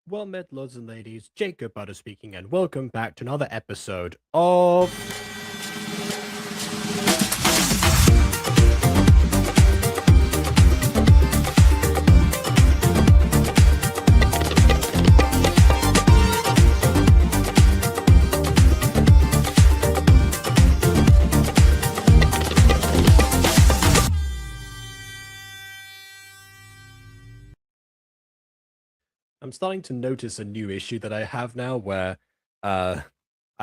Well met, lords and ladies, Jacob Butter speaking, and welcome back to another episode of... I'm starting to notice a new issue that I have now where I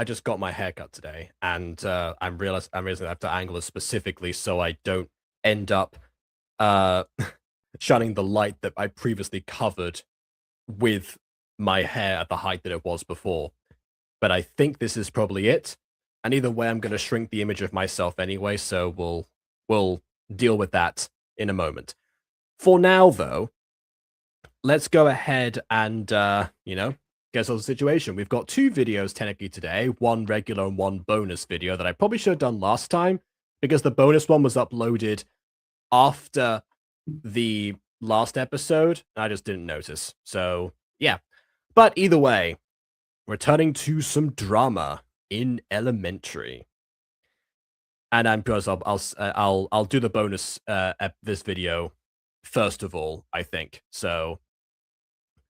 just got my haircut today, and I'm realizing I have to angle it specifically so I don't end up uh, shining the light that I previously covered with my hair at the height that it was before. But I think this is probably it. And either way, I'm going to shrink the image of myself anyway, so we'll deal with that in a moment. For now, though, let's go ahead and, get on the situation. We've got two videos technically today, one regular and one bonus video that I probably should have done last time because the bonus one was uploaded after the last episode. And I just didn't notice. So, yeah. But either way, returning to some drama in elementary. And I'm because I'll do the bonus this video first of all, I think. So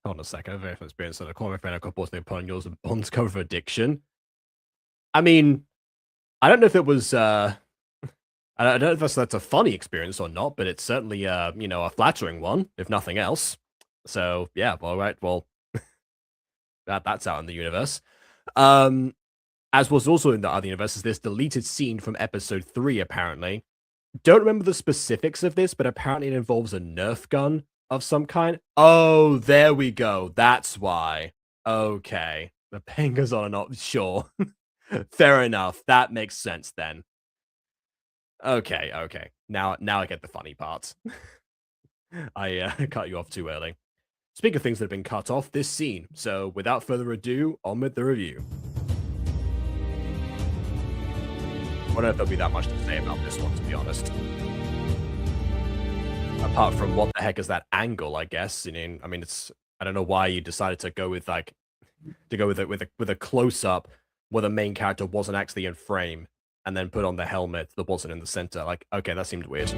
hold on a second. I've very experience that a common friend I got both upon yours and bonds cover addiction. I mean, I don't know if it was I don't know if that's a funny experience or not, but it's certainly a flattering one, if nothing else. So yeah, all right, well that's out in the universe. As was also in the other universe is this deleted scene from episode 3, apparently. Don't remember the specifics of this, but apparently it involves a Nerf gun of some kind. Oh, there we go. That's why. Okay. The pain goes on and on. Sure. Fair enough. That makes sense then. Okay. Now I get the funny part. I cut you off too early. Speaking of things that have been cut off, this scene. So without further ado, on with the review. I don't know if there'll be that much to say about this one, to be honest. Apart from what the heck is that angle, I guess. I mean, I don't know why you decided to go with with a close up where the main character wasn't actually in frame, and then put on the helmet that wasn't in the center. Like, okay, that seemed weird.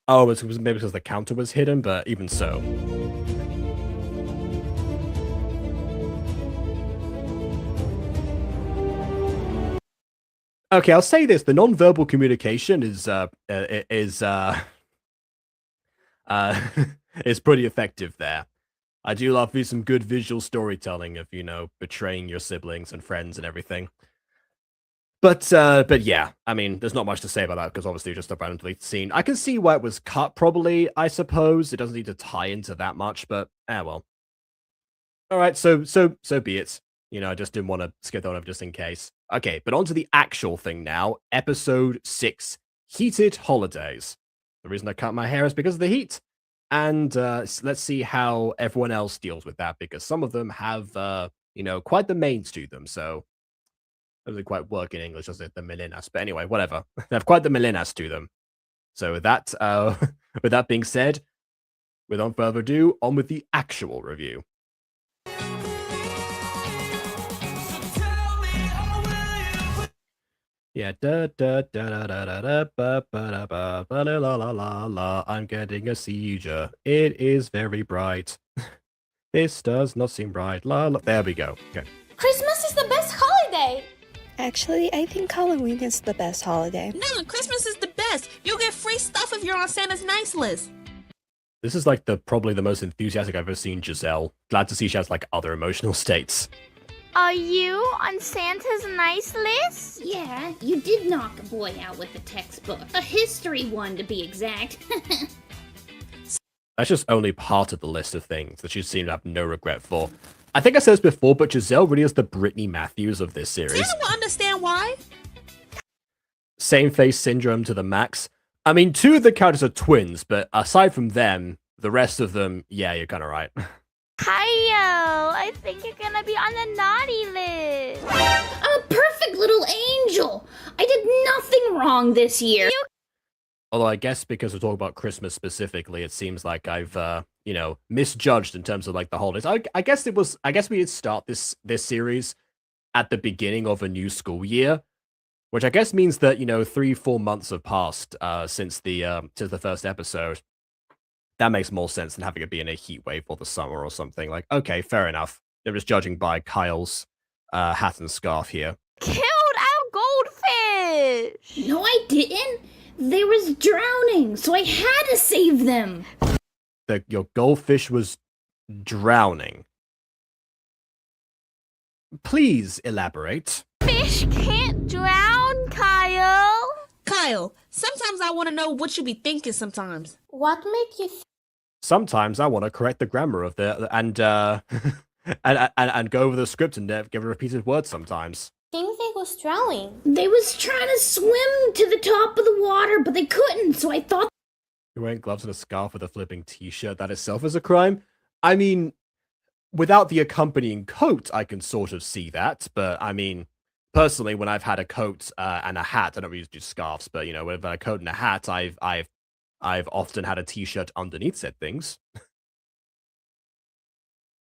Oh, it was maybe because the counter was hidden, but even so. Okay, I'll say this: the non-verbal communication is is pretty effective there. I do love some good visual storytelling of betraying your siblings and friends and everything. But yeah, I mean, there's not much to say about that because obviously just a random deleted scene. I can see why it was cut, probably, I suppose. It doesn't need to tie into that much, but well. All right, so be it. I just didn't want to skip that over just in case. Okay, but on to the actual thing now. Episode 6, Heated Holidays. The reason I cut my hair is because of the heat. And let's see how everyone else deals with that, because some of them have, quite the mains to them, so... doesn't quite work in English, does it? The Melinas. But anyway, whatever. They have quite the Melinas to them. So with that, with that being said, without further ado, on with the actual review. Yeah, da da da da da da ba ba ba ba la la la la. I'm getting a seizure. It is very bright. This does not seem bright. La la. There we go. Okay. Christmas is the best holiday. Actually, I think Halloween is the best holiday. No, Christmas is the best. You'll get free stuff if you're on Santa's nice list. This is like probably the most enthusiastic I've ever seen Giselle. Glad to see she has like other emotional states. Are you on Santa's nice list? Yeah, you did knock a boy out with the textbook. A history one, to be exact. That's just only part of the list of things that she seemed to have no regret for. I think I said this before, but Giselle really is the Brittany Matthews of this series. Santa will understand why. Same face syndrome to the max. I mean, 2 of the characters are twins, but aside from them, the rest of them, yeah, you're kind of right. Hiyo, I think you're gonna be on the naughty list. A perfect little angel. I wrong this year. Although I guess because we're talking about Christmas specifically, it seems like I've misjudged in terms of like the holidays. I guess we did start this series at the beginning of a new school year, which I guess means that 3-4 months have passed since the first episode. That makes more sense than having it be in a heat wave or the summer or something. Like, okay, fair enough. They're just judging by Kyle's hat and scarf here. Killed our goldfish! No, I didn't. They was drowning, so I had to save them. Your goldfish was drowning. Please elaborate. Fish can't drown, Kyle. Kyle, sometimes I want to know what you be thinking sometimes. What made you Sometimes I want to correct the grammar of and go over the script and give a repeated word sometimes. think they was drowning? They was trying to swim to the top of the water, but they couldn't, so I thought... You're wearing gloves and a scarf with a flipping t-shirt. That itself is a crime. I mean, without the accompanying coat, I can sort of see that. But I mean, personally, when I've had a coat and a hat, I don't really do scarves, but when I've had a coat and a hat, I've often had a t-shirt underneath said things.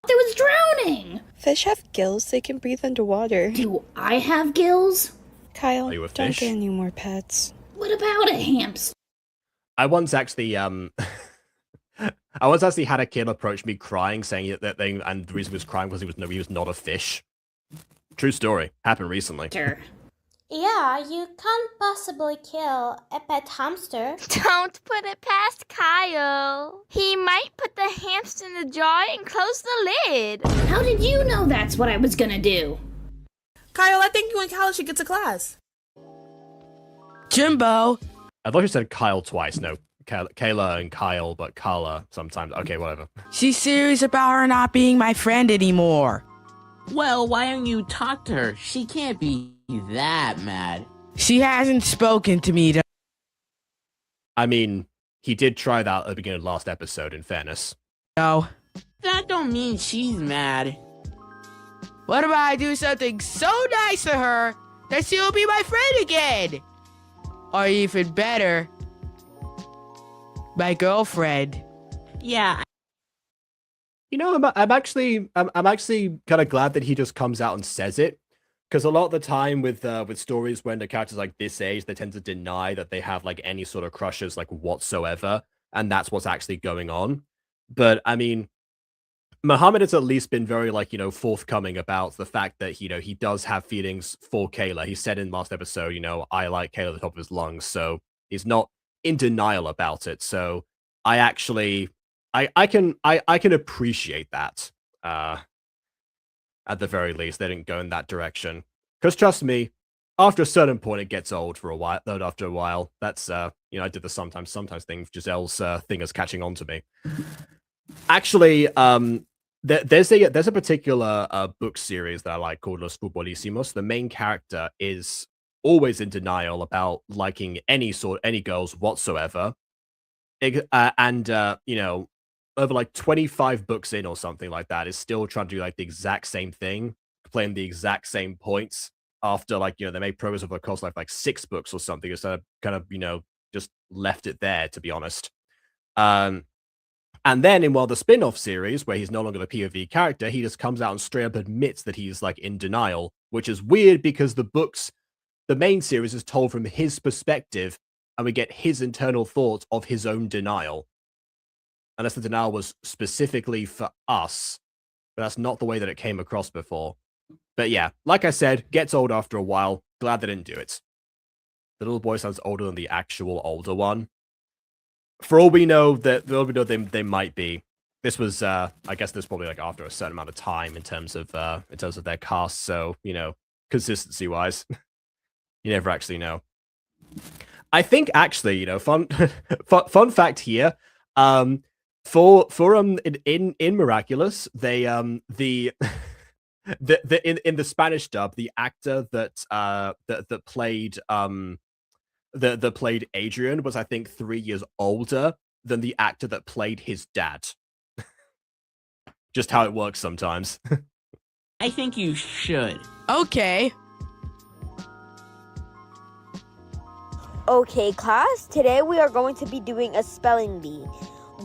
They was drowning! Fish have gills, they can breathe underwater. Do I have gills? Kyle, Are you a don't fish? get any more pets. What about a hamster? I once actually I once actually had a kid approach me crying, saying that thing, and the reason he was crying was he was not a fish. True story. Happened recently. Yeah, you can't possibly kill a pet hamster. Don't put it past Kyle. He might put the hamster in the jar and close the lid. How did you know that's what I was gonna do? Kyle, I think you and Kyle should get to class. Jimbo! I thought you said Kyle twice. No, Kayla and Kyle, but Carla sometimes. Okay, whatever. She's serious about her not being my friend anymore. Well, why don't you talk to her? She can't be that mad. She hasn't spoken to me. I mean, he did try that at the beginning of the last episode, in fairness. No. That don't mean she's mad. What about I do something so nice to her that she'll be my friend again? Or even better, my girlfriend. Yeah. I'm actually kind of glad that he just comes out and says it, because a lot of the time with stories when the characters like this age, they tend to deny that they have like any sort of crushes like whatsoever, and that's what's actually going on. But I mean, Muhammad has at least been very forthcoming about the fact that he does have feelings for Kayla. He said in last episode, I like Kayla at the top of his lungs, so he's not in denial about it. So I actually I can appreciate that. At the very least, they didn't go in that direction. Because trust me, after a certain point, it gets old for a while. After a while, that's I did the sometimes thing. Giselle's thing is catching on to me. Actually, there's a particular book series that I like called Los Futbolissimos. The main character is always in denial about liking any girls whatsoever, over like 25 books in or something like that, is still trying to do like the exact same thing, playing the exact same points after they made progress over the course of like 6 books or something, instead of kind of just left it there, to be honest. And then in the spin-off series, where he's no longer the POV character, he just comes out and straight up admits that he's like in denial, which is weird because the main series is told from his perspective, and we get his internal thoughts of his own denial. Unless the denial was specifically for us, but that's not the way that it came across before. But yeah, like I said, gets old after a while. Glad they didn't do it. The little boy sounds older than the actual older one. For all we know, they might be. This was, I guess, this probably like after a certain amount of time in terms of their cast. So consistency wise, you never actually know. I think actually, fun fact here. For in Miraculous, they in the Spanish dub, the actor that played that played Adrian was, I think, 3 years older than the actor that played his dad. Just how it works sometimes. I think you should. Okay. Okay, class, today we are going to be doing a spelling bee.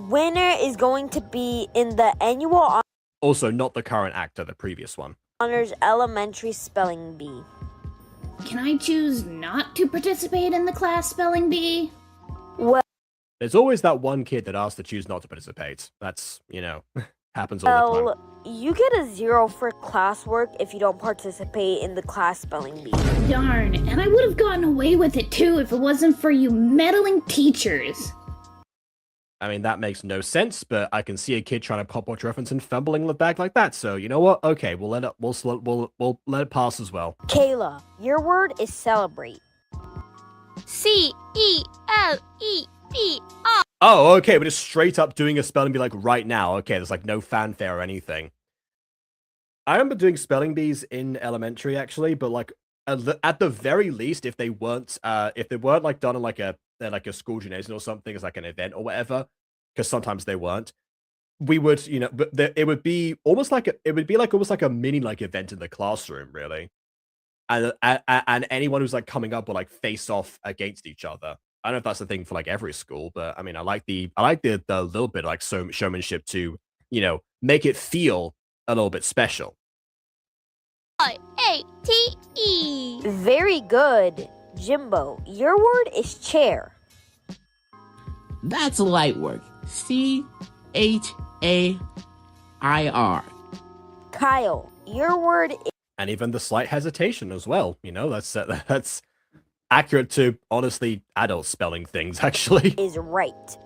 Winner is going to be in the annual Also, not the current actor, the previous one. honors elementary spelling bee. Can I choose not to participate in the class spelling bee? Well, There's always that one kid that asks to choose not to participate. That's, happens all the time. you get a 0 for classwork if you don't participate in the class spelling bee. Darn, and I would have gotten away with it too if it wasn't for you meddling teachers. I mean, that makes no sense, but I can see a kid trying to pop watch reference and fumbling the bag like that. So you know what? Okay, we'll let it pass as well. Kayla, your word is celebrate. CELEBR. Oh, okay, we're just straight up doing a spelling bee like right now. Okay, there's like no fanfare or anything. I remember doing spelling bees in elementary actually, but like at the very least, if they weren't like done in like a school gymnasium or something as like an event or whatever, because sometimes they weren't, we would, but it would be almost like a mini like event in the classroom, really. And anyone who's like coming up will like face off against each other. I don't know if that's the thing for like every school, but I mean, I like the little bit of, like showmanship to, make it feel a little bit special. IATE. Very good. Jimbo, your word is chair. That's light work. CHAIR. Kyle, your word is And even the slight hesitation as well. That's accurate to honestly adult spelling things, actually. right.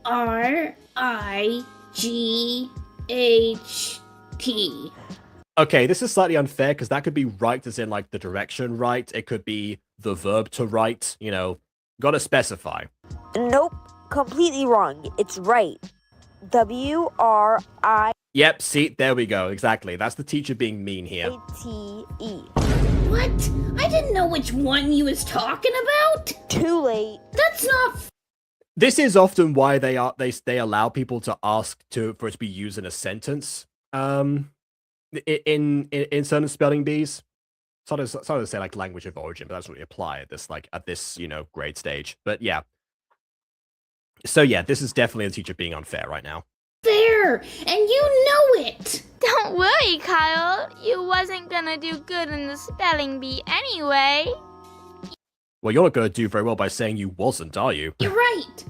RIGHT. Okay, this is slightly unfair because that could be right as in like the direction right. It could be the verb to write, gotta specify. Nope, completely wrong. It's right. WRIATE. Yep, see, there we go. Exactly. That's the teacher being mean here. What? I didn't know which one you was talking about. Too late. That's not This is often why they allow people to ask for it to be used in a sentence. In certain spelling bees. Sort of say like language of origin, but that's what we apply at this grade stage. But yeah. So yeah, this is definitely the teacher being unfair right now. fair, and you know it. Don't worry, Kyle. You wasn't gonna do good in the spelling bee anyway. Well, you're not gonna do very well by saying you wasn't, are you? You're right.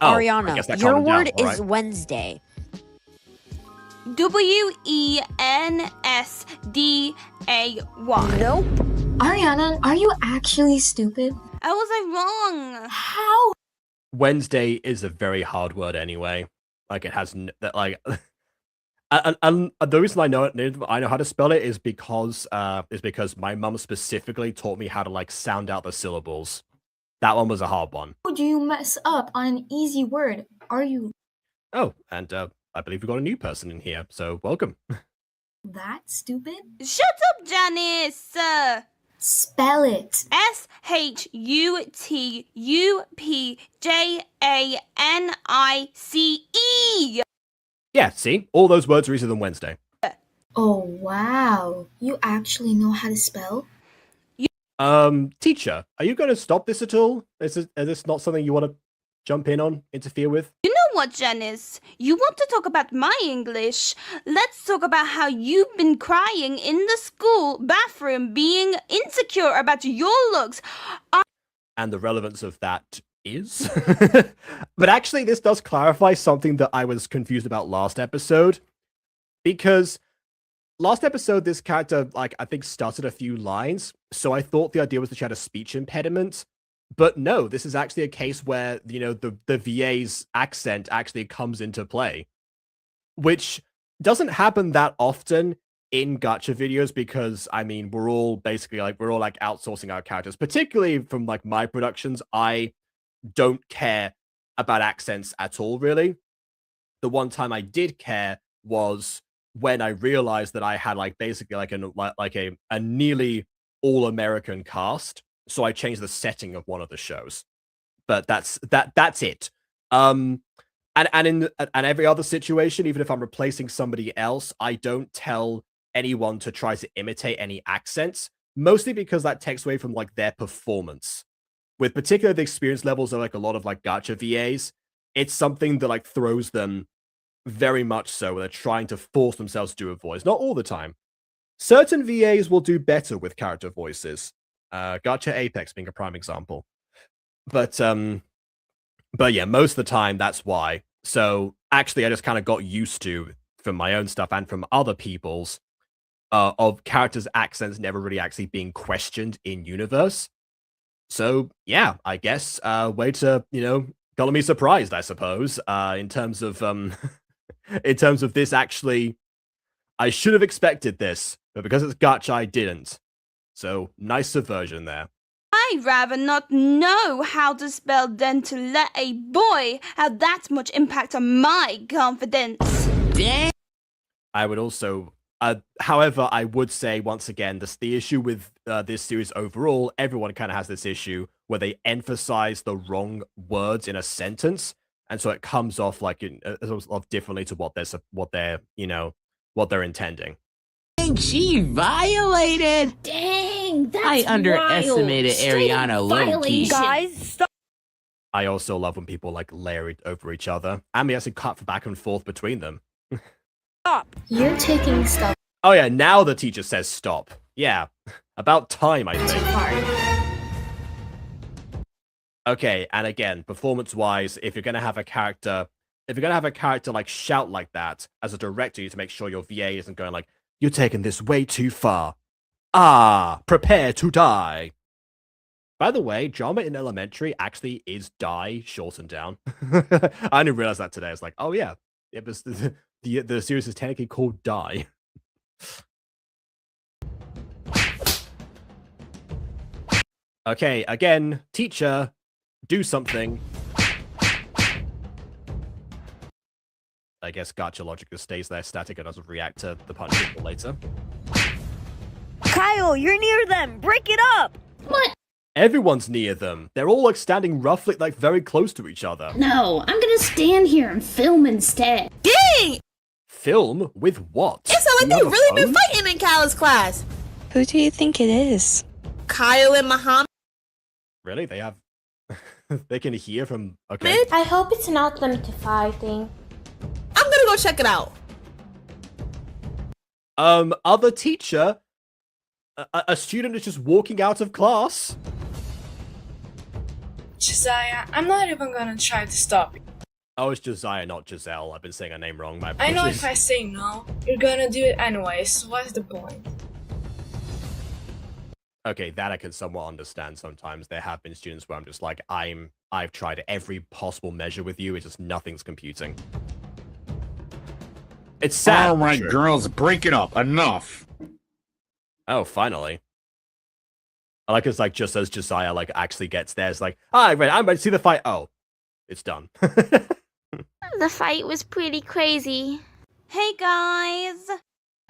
Oh, Ariana, your word is Wednesday. WENSDAY. Nope. Ariana, are you actually stupid? How was I wrong? How? Wednesday is a very hard word anyway. Like it has and the reason I know how to spell it is because my mum specifically taught me how to like sound out the syllables. That one was a hard one. How do you mess up on an easy word? Are you Oh, and I believe we've got a new person in here, so welcome. that stupid? Shut up, Janice! Spell it. SHUTUPJANICE. Yeah, see? All those words are easier than Wednesday. Oh, wow. You actually know how to spell? Teacher, are you going to stop this at all? Is this not something you want to jump in on, interfere with? You know what, Janice? You want to talk about my English? Let's talk about how you've been crying in the school bathroom, being insecure about your looks. And the relevance of that is? But actually, this does clarify something that I was confused about last episode. Because last episode, this character, I think, stuttered a few lines. So I thought the idea was that she had a speech impediment. But no, this is actually a case where, the VA's accent actually comes into play. Which doesn't happen that often in gacha videos because, I mean, we're all outsourcing our characters. Particularly from, my productions, I don't care about accents at all, really. The one time I did care was when I realized that I had, basically, a nearly all-American cast. So I changed the setting of one of the shows, but that's it. And in every other situation, even if I'm replacing somebody else, I don't tell anyone to try to imitate any accents mostly because that takes away from like their performance. With particularly the experience levels of like a lot of like gacha VAs, it's something that like throws them very much so when they're trying to force themselves to do a voice. Not all the time. Certain VAs will do better with character voices. Gacha Apex being a prime example. But yeah, most of the time that's why. So actually, I just kind of got used to, from my own stuff and from other people's, of characters' accents never really actually being questioned in universe. So yeah, I guess way to, color me surprised, I suppose. In terms of in terms of this, actually, I should have expected this, but because it's Gacha, I didn't. So nice subversion there. I'd rather not know how to spell than to let a boy have that much impact on my confidence. Damn. I would also, however, I would say once again, the issue with this series overall, everyone kind of has this issue where they emphasize the wrong words in a sentence, and so it comes off like differently to what they're intending. She violated. Dang, that's I underestimated wild. Straight up Ariana low-key. violation. Guys, stop. I also love when people like layer it over each other, and we actually cut back and forth between them. Stop. You're taking stuff Oh yeah, now the teacher says stop. Yeah, about time, I too think. hard. Okay, and again, performance-wise, if you're gonna have a character like shout like that, as a director, you need to make sure your VA isn't going like, "You're taking this way too far. Ah, prepare to die." By the way, drama in elementary actually is die shortened down. I didn't realize that today. I was like, oh yeah, it was the series is technically called Die. Okay, again, teacher, do something. I guess Gacha logic just stays there static and doesn't react to the punch later. Kyle, you're near them. Break it up. What? Everyone's near them. They're all like standing roughly, like very close to each other. No, I'm gonna stand here and film instead. Dang! Film with what? It sounds like Do you they have a really been phone? fighting in Kyle's class. Who do you think it is? Kyle and Muhammad. Really? They have. They can hear from. Okay. I hope it's not them to fighting. I'm gonna go check it out. Other teacher. A student is just walking out of class. Josiah, I'm not even gonna try to stop you. Oh, it's Josiah, not Giselle. I've been saying her name wrong. My I know apologies. if I say no, you're gonna do it anyways, so what's the point? Okay, that I can somewhat understand sometimes. There have been students where I'm just like, I've tried every possible measure with you, it's just nothing's computing. It's sad. All right, sure. girls, break it up. Enough. Oh, finally. I like it's like just as Josiah like actually gets there, it's like, I'm ready to see the fight. Oh, it's done. The fight was pretty crazy. Hey guys!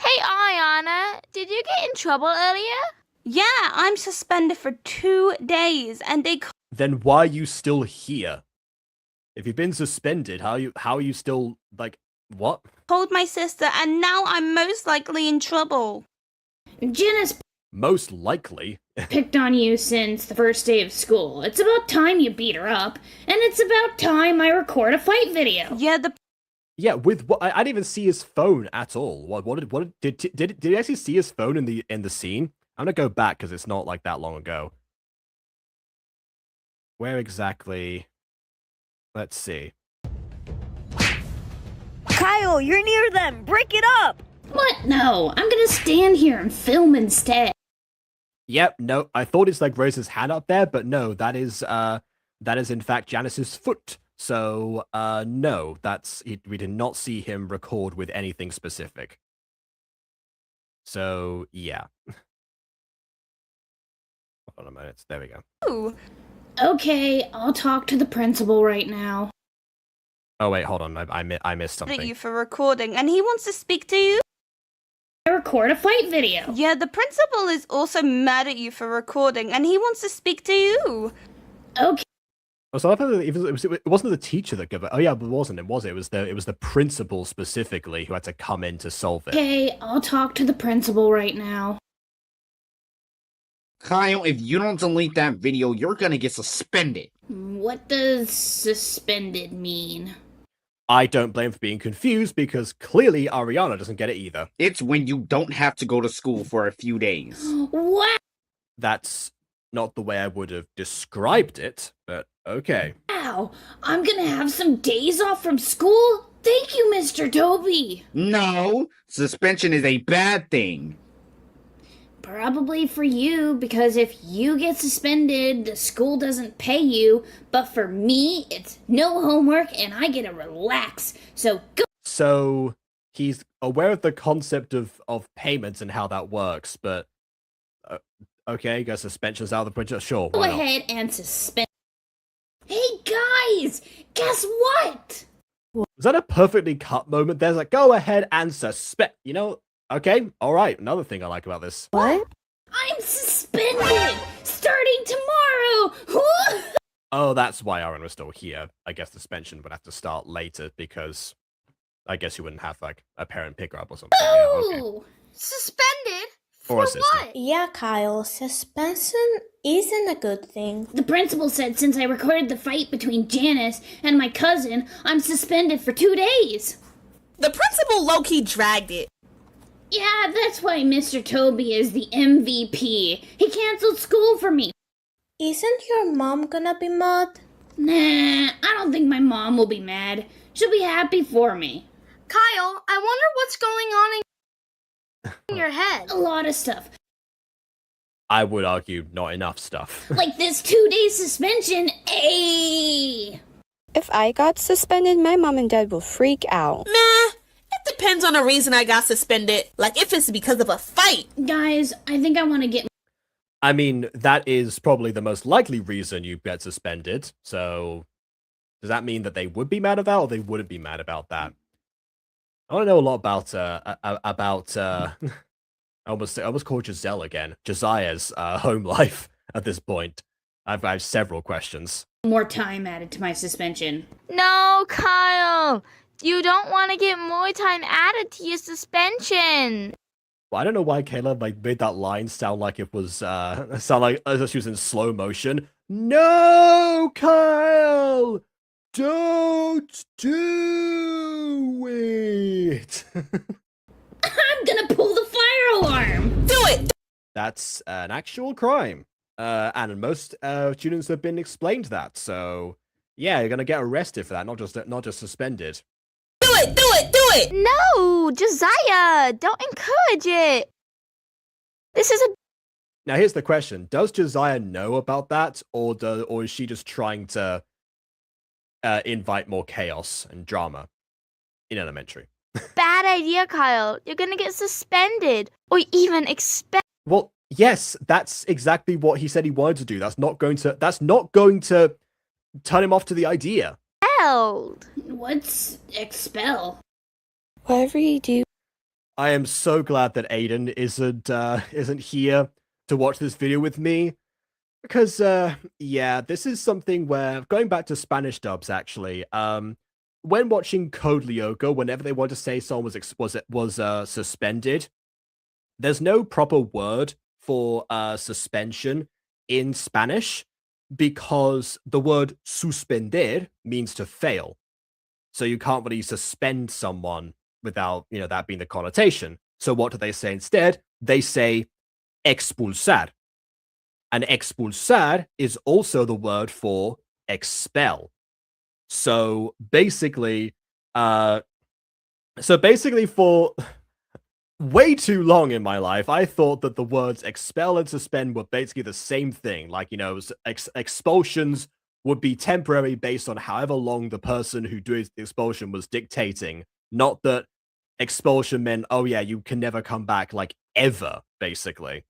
Hey, Ayana, did you get in trouble earlier? Yeah, I'm suspended for 2 days, and they Then why are you still here? If you've been suspended, how are you still like what? called my sister, and now I'm most likely in trouble. Jenna's Most likely. picked on you since the first day of school. It's about time you beat her up, and it's about time I record a fight video. Yeah, with what I didn't even see his phone at all. What did you actually see his phone in the scene? I'm gonna go back because it's not like that long ago. Where exactly? Let's see. Kyle, you're near them. Break it up. What? No, I'm gonna stand here and film instead. Yep, no, I thought it's like Rose's hand up there, but no, that is in fact Janice's foot. So no, we did not see him record with anything specific. So yeah. Hold on a minute. There we go. Ooh. Okay, I'll talk to the principal right now. Oh wait, hold on. I missed Mad at something. you for recording, and he wants to speak to you. I record a fight video. Yeah, the principal is also mad at you for recording, and he wants to speak to you. Okay. Oh, so I thought it wasn't the teacher that gave it. Oh yeah, but it wasn't. It was the principal specifically who had to come in to solve it. Okay, I'll talk to the principal right now. Kyle, if you don't delete that video, you're gonna get suspended. What does suspended mean? I don't blame for being confused because clearly Ariana doesn't get it either. It's when you don't have to go to school for a few days. What? That's not the way I would have described it, but okay. Wow, I'm gonna have some days off from school? Thank you, Mr. Toby. No, suspension is a bad thing. Probably for you, because if you get suspended, the school doesn't pay you. But for me, it's no homework and I get to relax. So go. So he's aware of the concept of payments and how that works, but okay, got suspensions out of the printer. Sure. Go ahead and suspend. Hey guys, guess what? Was that a perfectly cut moment? There's like, go ahead and suspend. You know, okay, all right. Another thing I like about this. What? I'm suspended starting tomorrow. Oh, that's why Aaron was still here. I guess the suspension would have to start later because I guess you wouldn't have like a parent pick her up or something. Oh, Yeah, okay. Suspended? Or For assistant. what? Yeah, Kyle, suspension isn't a good thing. the principal said since I recorded the fight between Janice and my cousin, I'm suspended for 2 days. The principal low-key dragged it. Yeah, that's why Mr. Toby is the MVP. He canceled school for me. Isn't your mom gonna be mad? Nah, I don't think my mom will be mad. She'll be happy for me. Kyle, I wonder what's going on in your head. A lot of stuff. I would argue not enough stuff. Like this 2-day suspension. Ayy! If I got suspended, my mom and dad will freak out. Nah, it depends on the reason I got suspended. Like if it's because of a fight. Guys, I think I want to get... I mean, that is probably the most likely reason you get suspended. So, does that mean that they would be mad about, or they wouldn't be mad about that? I want to know a lot about I almost called Giselle again. Josiah's home life at this point. I have several questions. more time added to my suspension. No, Kyle. You don't want to get more time added to your suspension. Well, I don't know why Kayla made that line sound like it was sound like as if she was in slow motion. No, Kyle, don't do it. I'm gonna pull the fire alarm. Do it. That's an actual crime, and most students have been explained that. So yeah, you're gonna get arrested for that, not just suspended. Do it. Do it. Do it. No, Josiah, don't encourage it. This is a... Now here's the question: does Josiah know about that, or is she just trying to invite more chaos and drama in elementary? bad idea, Kyle. You're gonna get suspended or even expelled. Well, yes, that's exactly what he said he wanted to do. That's not going to turn him off to the idea. What's expel? Whatever you do. I am so glad that Aiden isn't here to watch this video with me, because yeah, this is something where, going back to Spanish dubs actually, when watching Code Lyoko, whenever they want to say someone was suspended, there's no proper word for suspension in Spanish, because the word suspender means to fail. So you can't really suspend someone without, that being the connotation. So what do they say instead? They say expulsar. And expulsar is also the word for expel. So basically for way too long in my life, I thought that the words expel and suspend were basically the same thing. Like, expulsions would be temporary based on however long the person who did the expulsion was dictating. Not that expulsion meant, oh yeah, you can never come back, like, ever, basically.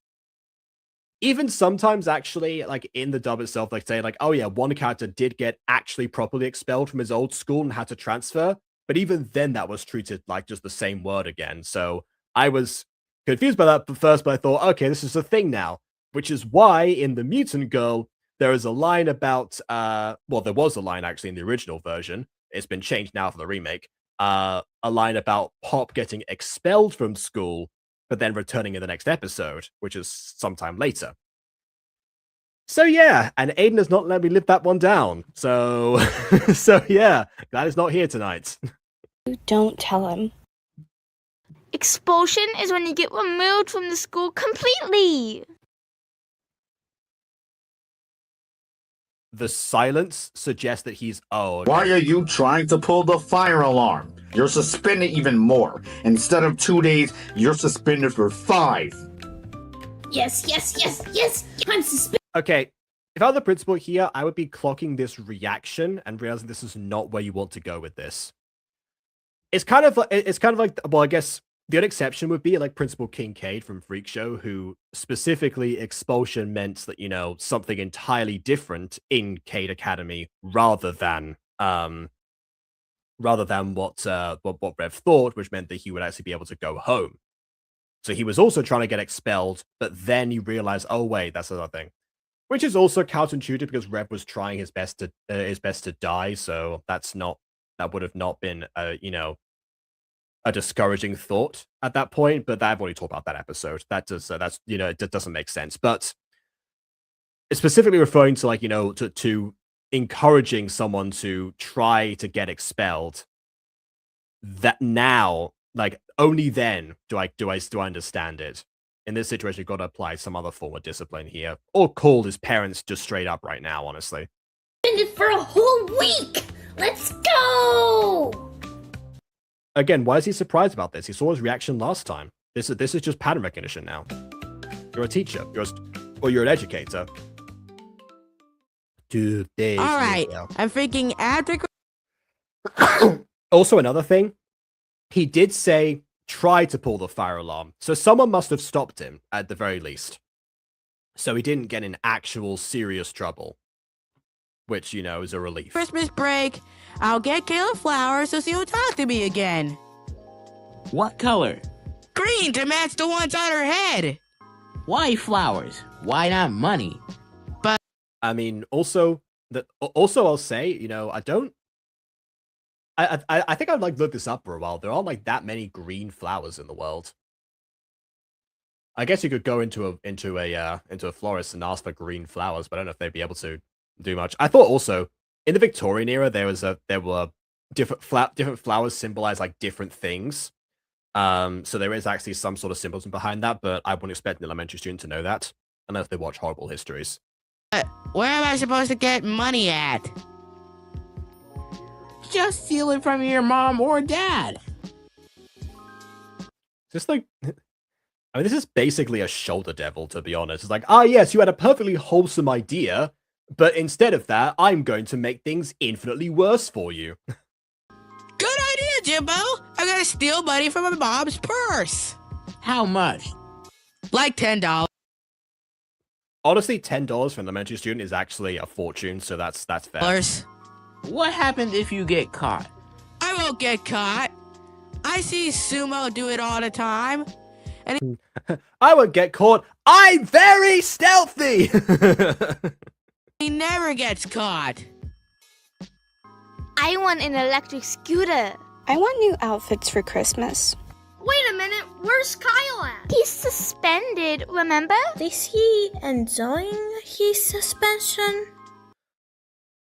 Even sometimes, actually, like, in the dub itself, like, say, like, oh yeah, one character did get actually properly expelled from his old school and had to transfer, but even then that was treated like just the same word again. So I was confused by that first, but I thought, okay, this is a thing now, which is why in The Mutant Girl, there is a line about, well, there was a line actually in the original version. It's been changed now for the remake. A line about Pop getting expelled from school, but then returning in the next episode, which is sometime later. So yeah, and Aiden has not let me live that one down. So, so yeah, glad he's not here tonight. Don't tell him. Expulsion is when you get removed from the school completely. The silence suggests that he's okay. Why are you trying to pull the fire alarm? You're suspended even more. Instead of 2 days, you're suspended for 5. Yes, I'm suspended. Okay, if I were the principal here, I would be clocking this reaction and realizing this is not where you want to go with this. It's kind of like, well, I guess the only exception would be like Principal Kincaid from Freak Show, who specifically expulsion meant that, you know, something entirely different in Cade Academy rather than what Rev thought, which meant that he would actually be able to go home. So he was also trying to get expelled, but then he realized, oh wait, that's another thing. Which is also counterintuitive because Rev was trying his best to die, so that would have not been a discouraging thought at that point. But I've already talked about that episode. It doesn't make sense. But it's specifically referring to to encouraging someone to try to get expelled. That now, like only then do I understand it. In this situation, you've got to apply some other form of discipline here, or call his parents just straight up right now. Honestly, Suspended for a whole week. Let's go. Again, why is he surprised about this? He saw his reaction last time. This is just pattern recognition now. You're a teacher. You're an educator. 2 days. All right, I'm thinking after. Also, another thing, he did say try to pull the fire alarm, so someone must have stopped him at the very least. So he didn't get in actual serious trouble, which is a relief. Christmas break, I'll get Kayla flowers so she'll talk to me again. What color? Green to match the ones on her head. Why flowers? Why not money? But I mean, also I'll say, I think I've looked this up for a while. There aren't that many green flowers in the world. I guess you could go into a florist and ask for green flowers, but I don't know if they'd be able to do much. I thought also in the Victorian era there were different flowers symbolize different things. So there is actually some sort of symbolism behind that, but I wouldn't expect an elementary student to know that unless they watch horrible histories. Where am I supposed to get money at? Just steal it from your mom or dad. Just this is basically a shoulder devil, to be honest. It's yes, you had a perfectly wholesome idea, but instead of that, I'm going to make things infinitely worse for you. Good idea, Jimbo. I'm gonna steal money from my mom's purse. How much? Like $10. Honestly, $10 for an elementary student is actually a fortune, so that's fair. What happened if you get caught? I won't get caught. I see Sumo do it all the time. And I won't get caught. I'm very stealthy. He never gets caught. I want an electric scooter. I want new outfits for Christmas. Wait a minute, where's Kyle at? He's suspended, remember? Is he enjoying his suspension?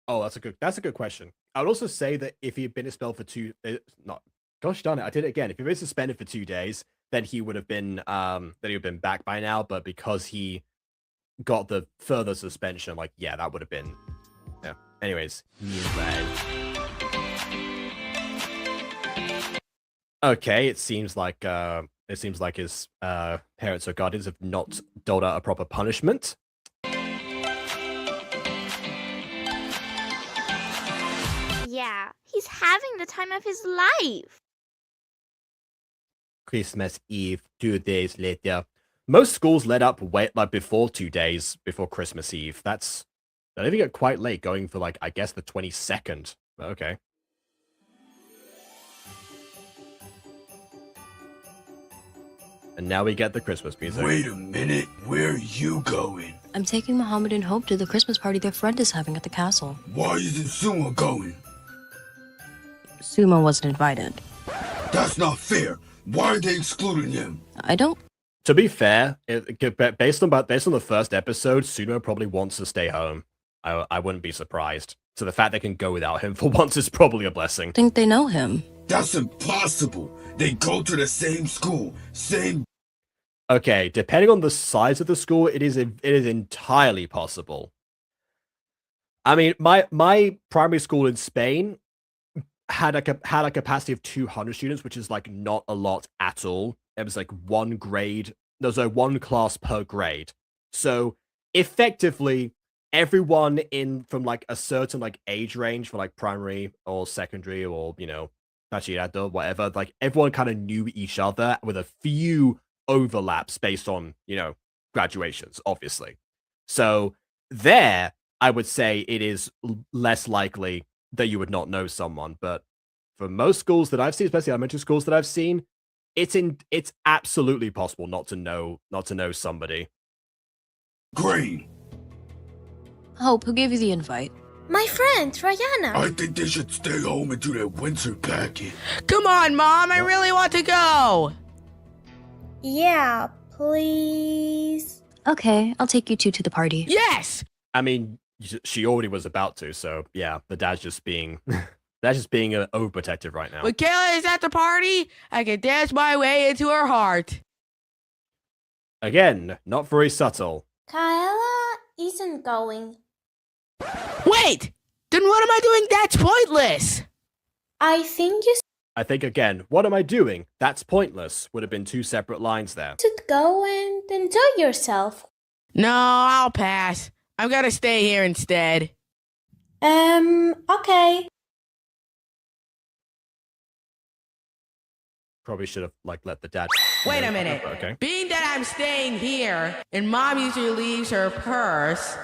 Oh, that's a good question. I would also say that if he had been expelled for gosh darn it, I did it again. If he was suspended for 2 days, then he would have been back by now. But because he got the further suspension, that would have been. Yeah. Anyways, okay. It seems like his parents or guardians have not doled out a proper punishment. Yeah, he's having the time of his life. Christmas Eve, 2 days later. Most schools let up before 2 days before Christmas Eve. That even get quite late, going for I guess the 22nd. But okay. And now we get the Christmas music. Wait a minute, where are you going? I'm taking Mohammed and Hope to the Christmas party their friend is having at the castle. Why isn't Sumo going? Sumo wasn't invited. That's not fair. Why are they excluding him? I don't. To be fair, based on the first episode, Suno probably wants to stay home. I wouldn't be surprised. So the fact they can go without him for once is probably a blessing. Think they know him. That's impossible. They go to the same school, same. Okay, depending on the size of the school, it is entirely possible. I mean, my primary school in Spain had a capacity of 200 students, which is like not a lot at all. It was like one class per grade. So effectively, everyone from like a certain like age range for like primary or secondary or bachillerato, whatever, like everyone kind of knew each other with a few overlaps based on graduations, obviously. So there, I would say it is less likely that you would not know someone, but for most schools that I've seen, especially elementary schools that I've seen, it's absolutely possible not to know somebody. Green. Hope, who gave you the invite? My friend, Rayana. I think they should stay home and do their winter packet. Come on, Mom, I really want to go. Yeah, please. Okay, I'll take you two to the party. Yes! I mean, she already was about to, so yeah, the dad's just being overprotective right now. When Kayla is at the party, I can dance my way into her heart. Again, not very subtle. Kaela isn't going. Wait! Then what am I doing? That's pointless! I think again, what am I doing? That's pointless. Would have been two separate lines there. should go and enjoy yourself. No, I'll pass. I'm gonna stay here instead. Okay. Probably should have let the dad. Wait a minute. Okay. Being that I'm staying here and Mom usually leaves her purse,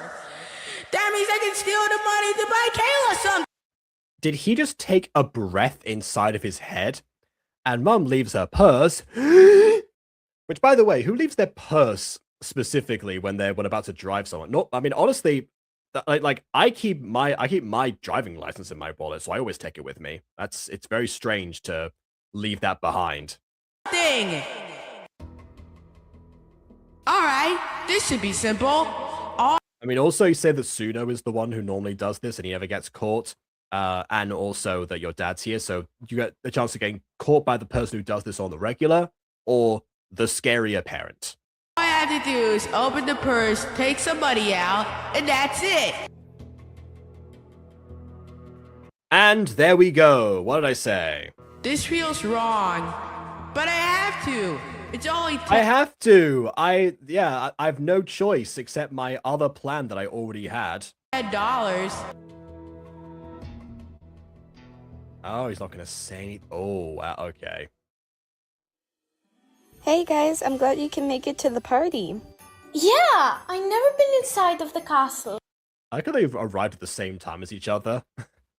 that means I can steal the money to buy Kayla something. Did he just take a breath inside of his head? And Mum leaves her purse. Which, by the way, who leaves their purse specifically when about to drive someone? No, I mean honestly, I keep my driving license in my wallet, so I always take it with me. It's very strange to leave that behind. Thing. All right, this should be simple. I mean, also you say that Suno is the one who normally does this, and he never gets caught. And also that your dad's here, so you get a chance of getting caught by the person who does this on the regular, or the scarier parent. All I have to do is open the purse, take some money out, and that's it. And there we go. What did I say? This feels wrong, but I have to. It's only I have to. I have no choice except my other plan that I already had. $10. Oh, he's not going to say anything. Oh, wow, okay. Hey guys, I'm glad you can make it to the party. Yeah, I've never been inside of the castle. I like how they've arrived at the same time as each other.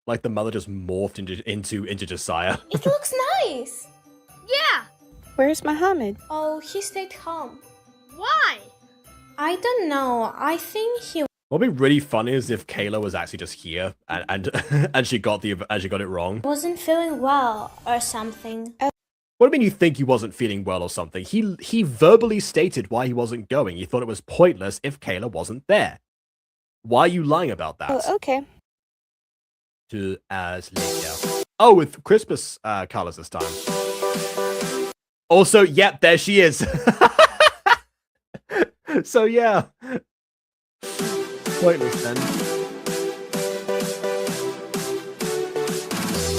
Like the mother just morphed into Josiah. It looks nice. Yeah. Where's Mohammed? Oh, he stayed home. Why? I don't know. I think he What would be really funny is if Kayla was actually just here and she got it wrong. wasn't feeling well or something. What do you mean you think he wasn't feeling well or something? He verbally stated why he wasn't going. He thought it was pointless if Kayla wasn't there. Why are you lying about that? Oh, okay. 2 hours later. Oh, with Christmas colors this time. Also, yep, there she is. So yeah. Pointless then.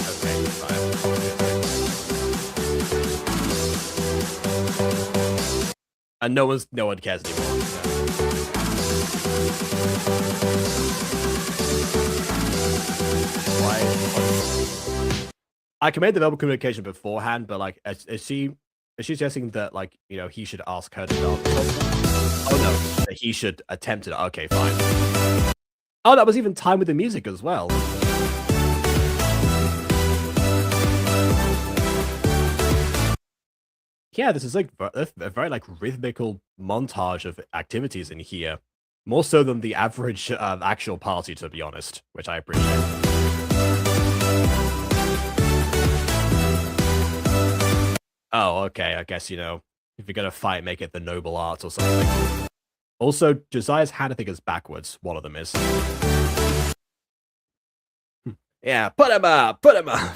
Okay, fine. And no one cares anymore. Why? I can make the verbal communication beforehand, but like, is she suggesting that he should ask her to dance? Oh no, that he should attempt it. Okay, fine. Oh, that was even time with the music as well. Yeah, this is like a very rhythmical montage of activities in here. More so than the average actual party, to be honest, which I appreciate. Oh, okay. I guess, If you're gonna fight, make it the noble arts or something. Also, Josiah's hand, I think, is backwards. One of them is. Yeah, put him up! Put him up!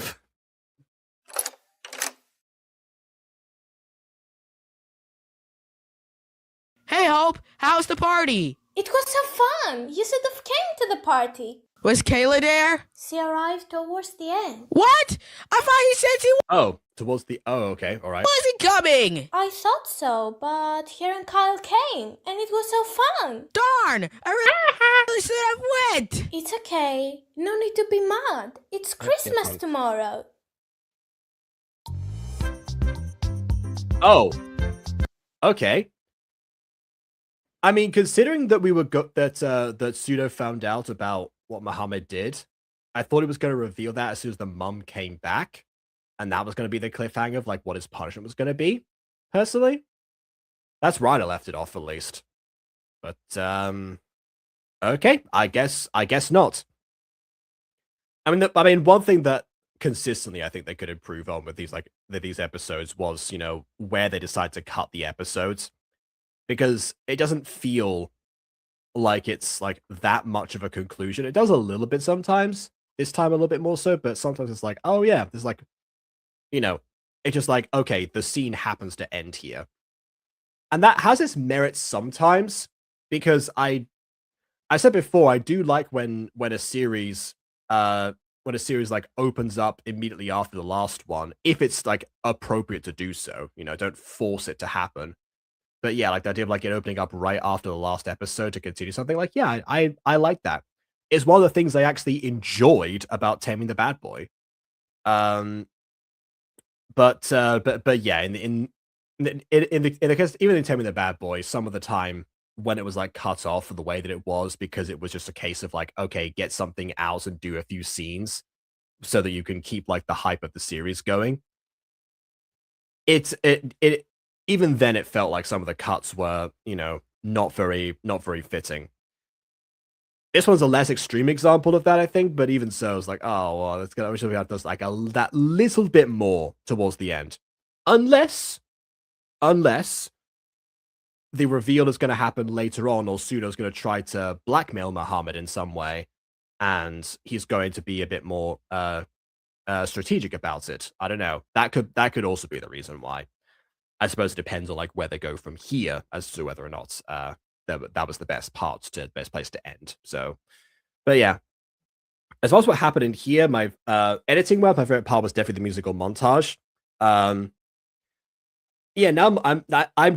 Hey, Hope, how's the party? It was so fun. You should have came to the party. Was Kayla there? She arrived towards the end. What? I thought he said he Oh, towards the... Oh, okay, alright. wasn't coming! I thought so, but here and Kyle came, and it was so fun. Darn! I really should have went! It's okay. No need to be mad. It's Christmas tomorrow. Oh. Okay. I mean, considering that we were that Pseudo found out about what Muhammad did, I thought it was going to reveal that as soon as the mum came back, and that was going to be the cliffhanger of like what his punishment was going to be. Personally, that's right. I left it off at least, but okay. I guess not. I mean, one thing that consistently I think they could improve on with these episodes was, you know, where they decide to cut the episodes. Because it doesn't feel like it's like that much of a conclusion. It does a little bit sometimes. This time a little bit more so, but sometimes it's like, oh yeah, there's like, you know, it's just like, okay, the scene happens to end here. And that has its merits sometimes, because I said before, I do like when a series like opens up immediately after the last one, if it's like appropriate to do so. You know, don't force it to happen. But yeah, like the idea of like it opening up right after the last episode to continue something, like, yeah, I like that. It's one of the things I actually enjoyed about Taming the Bad Boy. But yeah, in the case, even in Taming the Bad Boy, some of the time when it was like cut off the way that it was, because it was just a case of like, okay, get something out and do a few scenes so that you can keep like the hype of the series going. It even then, it felt like some of the cuts were, you know, not very fitting. This one's a less extreme example of that, I think, but even so, it's like, oh, well, I wish we had those like that little bit more towards the end, unless the reveal is going to happen later on, or Pseudo's going to try to blackmail Muhammad in some way, and he's going to be a bit more strategic about it. I don't know. That could also be the reason why. I suppose it depends on like where they go from here as to whether or not that was the best place to end. So, but yeah, as far as what happened in here, my editing my favorite part was definitely the musical montage. Yeah, now I'm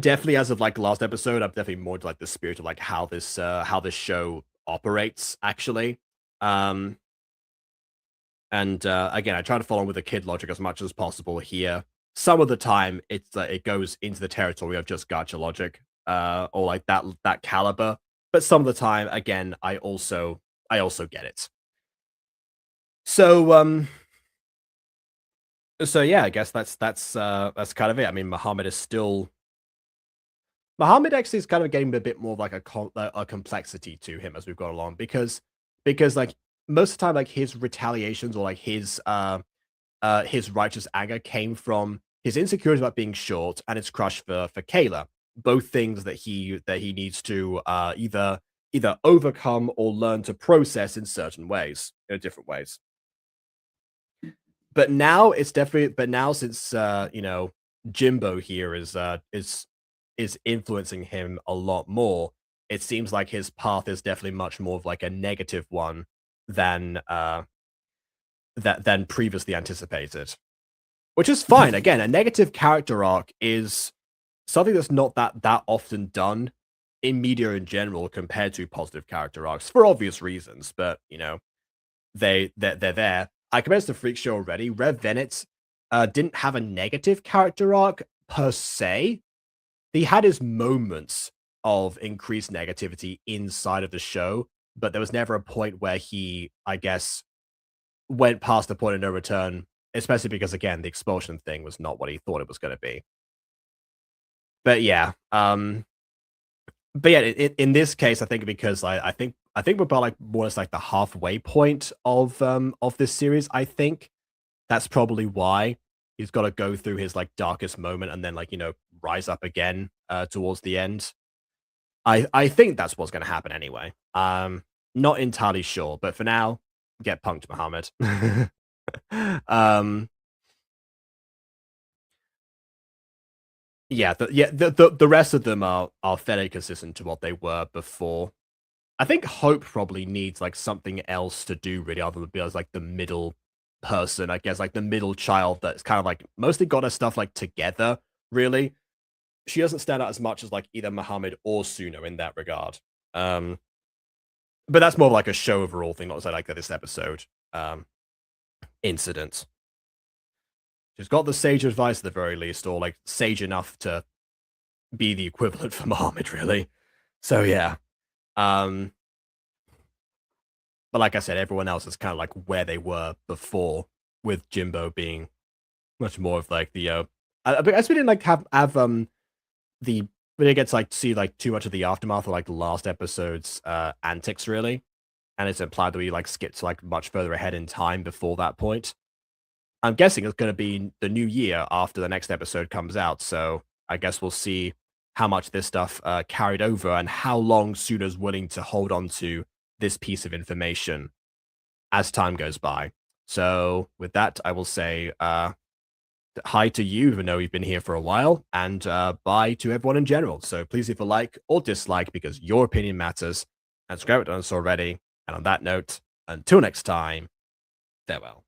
definitely, as of like the last episode, I'm definitely more to like the spirit of like how this show operates actually. And again, I try to follow with the kid logic as much as possible here. Some of the time, it goes into the territory of just gacha logic, or like that caliber. But some of the time, again, I also get it. So yeah, I guess that's kind of it. I mean, Muhammad actually is kind of getting a bit more of like a complexity to him as we've gone along, because like most of the time, like his retaliations or like his righteous anger came from his insecurities about being short and his crush for Kayla. Both things that he needs to either overcome or learn to process in certain ways, in different ways. But now it's definitely. But now since you know, Jimbo here is influencing him a lot more, it seems like his path is definitely much more of like a negative one than previously anticipated. Which is fine. Again, a negative character arc is something that's not that often done in media in general compared to positive character arcs for obvious reasons. But you know, they're there. I compared to Freak Show already. Rev Venet didn't have a negative character arc per se. He had his moments of increased negativity inside of the show, but there was never a point where he, I guess, went past the point of no return. Especially because, again, the expulsion thing was not what he thought it was going to be. But yeah, in this case, I think because I think we're about like more or less like the halfway point of this series. I think that's probably why he's got to go through his like darkest moment and then like, you know, rise up again towards the end. I think that's what's going to happen anyway. Not entirely sure, but for now, get punked, Muhammad. Yeah, the rest of them are fairly consistent to what they were before. I think Hope probably needs like something else to do really, other than be as like the middle person, I guess, like the middle child that's kind of like mostly got her stuff like together. Really, she doesn't stand out as much as like either Muhammad or Suno in that regard. But that's more of like a show overall thing, not to say like this episode incident. She's got the sage advice at the very least, or like sage enough to be the equivalent for Muhammad, really. So yeah. But like I said, everyone else is kind of like where they were before, with Jimbo being much more of like the I guess we didn't like have the we didn't get to like see like too much of the aftermath of like the last episode's antics really, and it's implied that we like skipped like much further ahead in time before that point. I'm guessing it's going to be the new year after the next episode comes out, so I guess we'll see how much this stuff carried over and how long Suno's willing to hold on to this piece of information as time goes by. So with that, I will say hi to you, even though you've been here for a while, and bye to everyone in general. So please leave a like or dislike because your opinion matters, and subscribe to us already. And on that note, until next time, farewell.